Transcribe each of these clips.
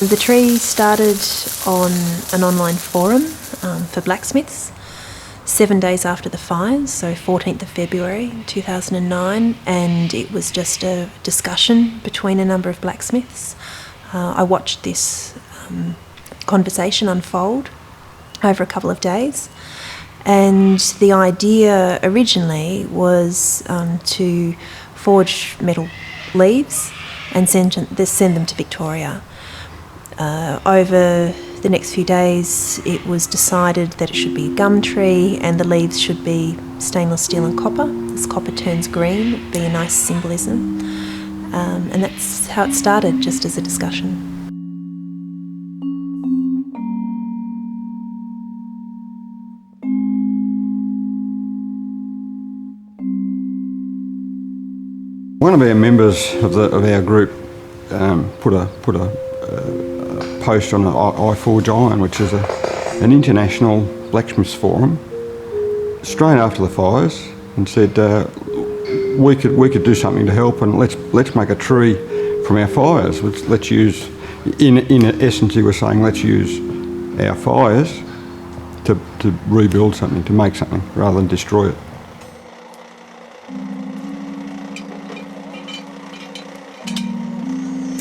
The tree started on an online forum for blacksmiths 7 days after the fires, so 14th of February 2009, and it was just a discussion between a number of blacksmiths. I watched this conversation unfold over a couple of days, and the idea originally was to forge metal leaves and send them to Victoria. Over the next few days, it was decided that it should be a gum tree and the leaves should be stainless steel and copper. As copper turns green, it would be a nice symbolism. And that's how it started, just as a discussion. One of our members of our group put a post on iForge Iron, which is an international blacksmiths forum, straight after the fires, and said we could do something to help, and let's make a tree from our fires. Let's use, in essence, he was saying, let's use our fires to rebuild something, to make something, rather than destroy it.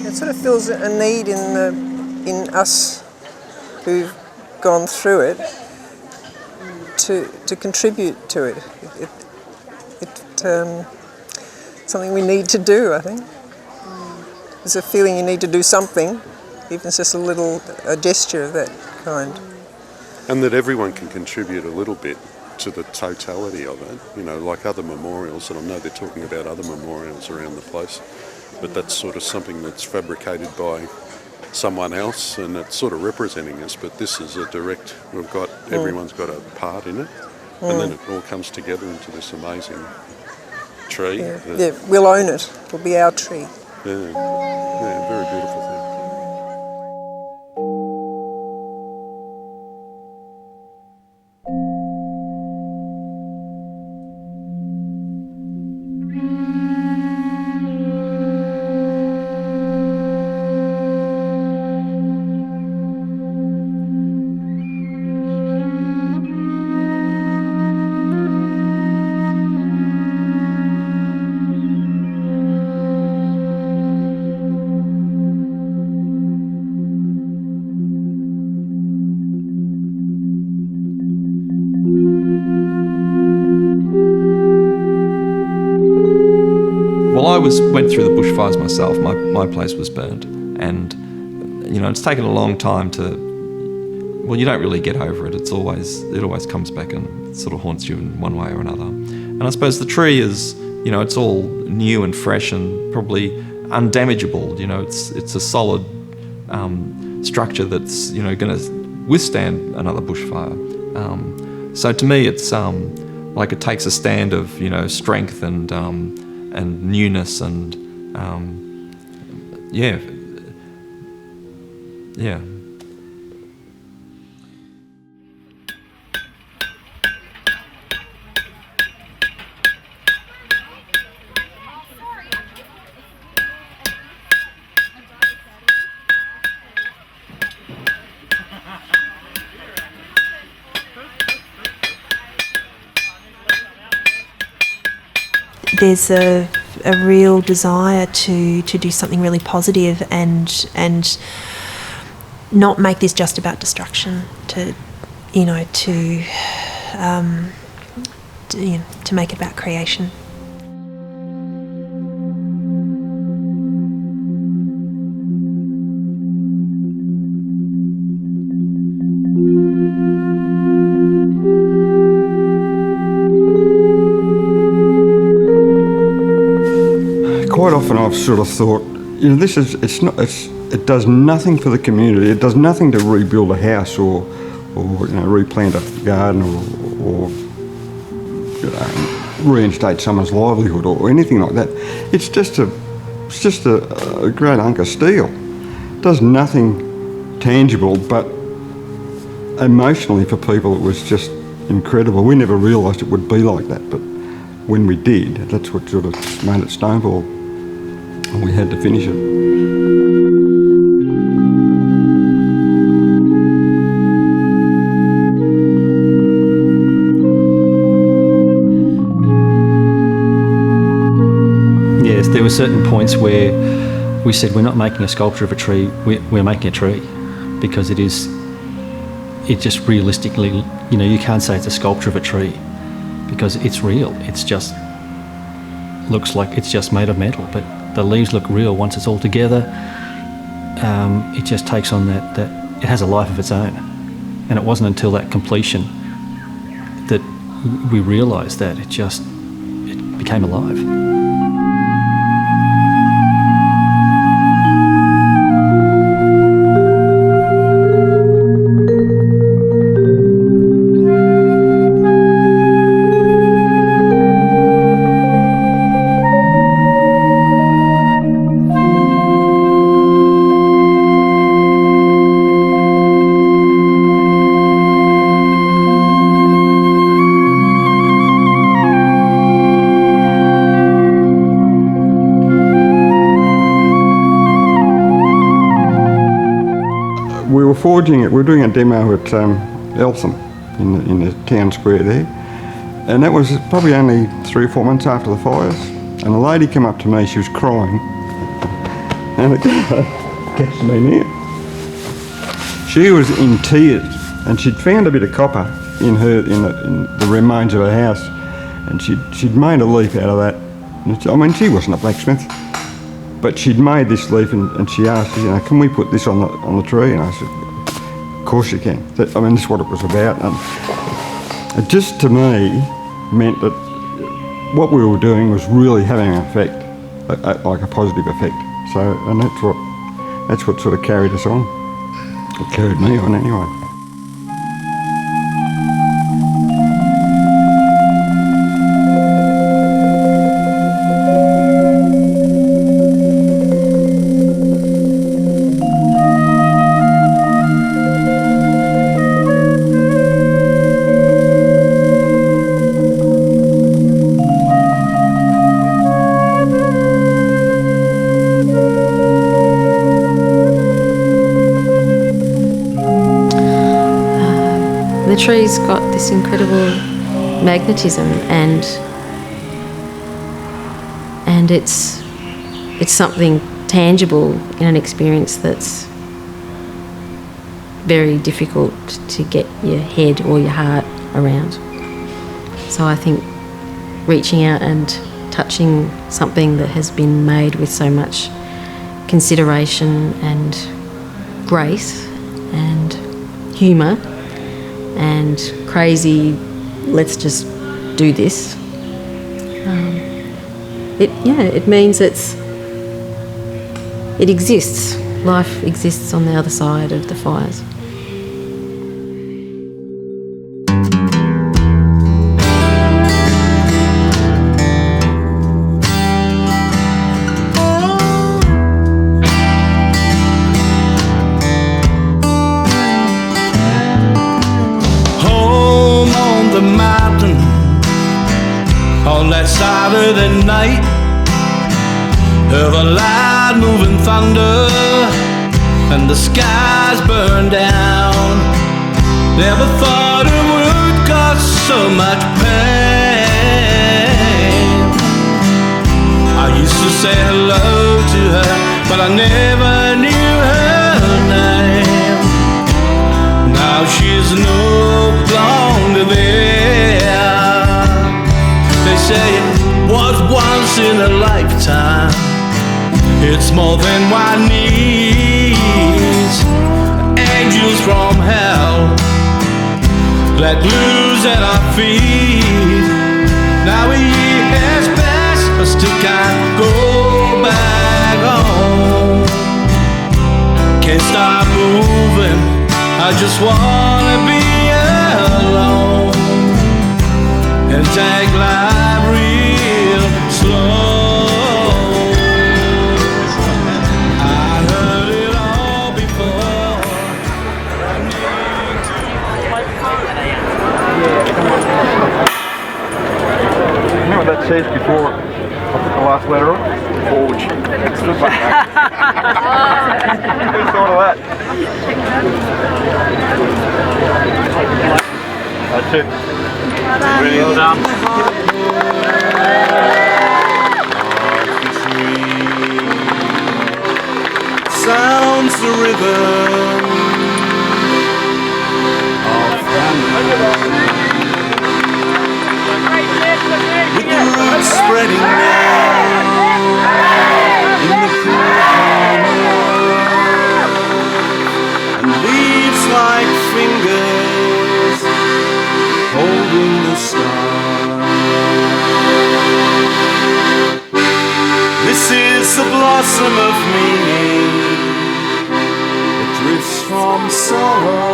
It sort of feels a need in us who've gone through it to contribute to it. It's something we need to do, I think. There's a feeling you need to do something, even if it's just a gesture of that kind. And that everyone can contribute a little bit to the totality of it, you know, like other memorials, and I know they're talking about other memorials around the place, but that's sort of something that's fabricated by someone else and it's sort of representing us, but this is a direct, everyone's got a part in it, and then it all comes together into this amazing tree. Yeah, we'll own it. It'll be our tree. Yeah, very beautiful thing. I went through the bushfires myself. My place was burnt, and you know, it's taken a long time to. Well, you don't really get over it. It always comes back and sort of haunts you in one way or another. And I suppose the tree is, you know, it's all new and fresh and probably undamageable. You know, it's a solid structure that's, you know, going to withstand another bushfire. So to me, it's like it takes a stand of, you know, strength and newness and yeah. There's a real desire to do something really positive and not make this just about destruction. To make it about creation. Quite often I've sort of thought, you know, it does nothing for the community. It does nothing to rebuild a house or you know, replant a garden or you know, reinstate someone's livelihood or anything like that. It's just a great hunk of steel. It does nothing tangible, but emotionally for people it was just incredible. We never realised it would be like that, but when we did, that's what sort of made it snowball. And we had to finish it. were certain points where we said we're not making a sculpture of a tree, we're making a tree, because it just realistically, you can't say it's a sculpture of a tree because it's real. It's just looks like it's just made of metal, but the leaves look real once it's all together. It just takes on that it has a life of its own. And it wasn't until that completion that we realised that it became alive. We were forging it. We were doing a demo at Eltham in the town square there, and that was probably only 3 or 4 months after the fires. And a lady came up to me. She was crying, and it gets me now. She was in tears, and she'd found a bit of copper in the remains of her house, and she'd made a leaf out of that. And she wasn't a blacksmith, but she'd made this leaf, and she asked, can we put this on the tree? And I said, of course you can. This is what it was about. And it just, to me, meant that what we were doing was really having an effect, like a positive effect. So, and that's what sort of carried us on. It carried me on anyway. The tree's got this incredible magnetism, and it's something tangible in an experience that's very difficult to get your head or your heart around. So I think reaching out and touching something that has been made with so much consideration and grace and humour and crazy, let's just do this. It means it exists. Life exists on the other side of the fires. On that Saturday night of a loud moving thunder, and the skies burned down. Never thought it would cause so much pain. I used to say hello to her, but I never knew her name. Now she's no longer there. They say it was once in a lifetime. It's more than one needs. Angels from hell let loose at our feet. Now a year has passed, I still can't go back home. Can't stop moving, I just wanna be alone and take life real slow. I heard it all before. You know what that says before I put the last letter on? Forge. Who thought of that? That's it. Really well done. of meaning that drifts from sorrow